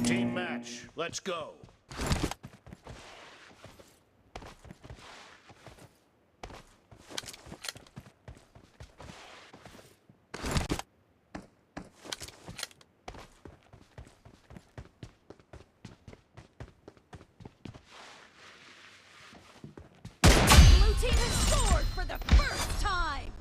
Team match, let's go. Blue team has scored for the first time!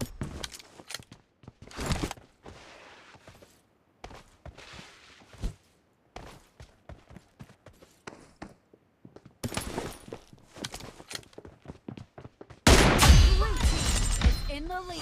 Blue team is in the lead.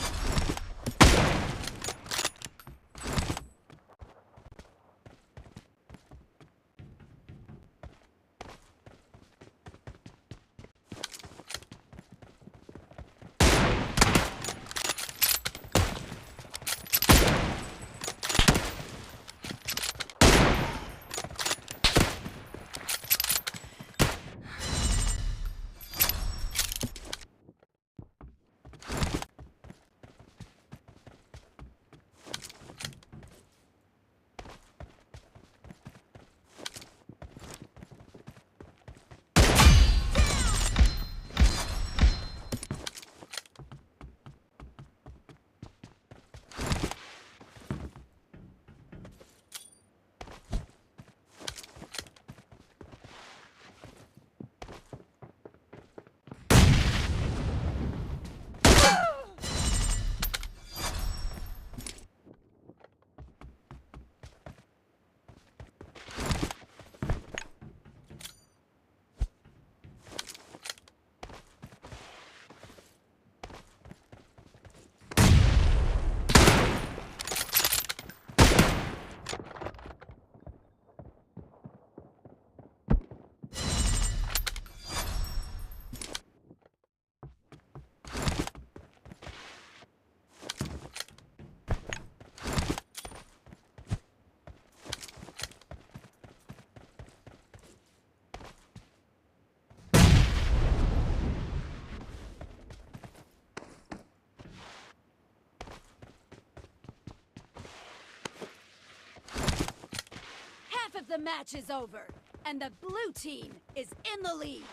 Half of the match is over, and the blue team is in the lead.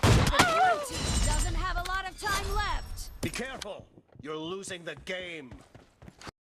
The blue team doesn't have a lot of time left. Be careful, you're losing the game.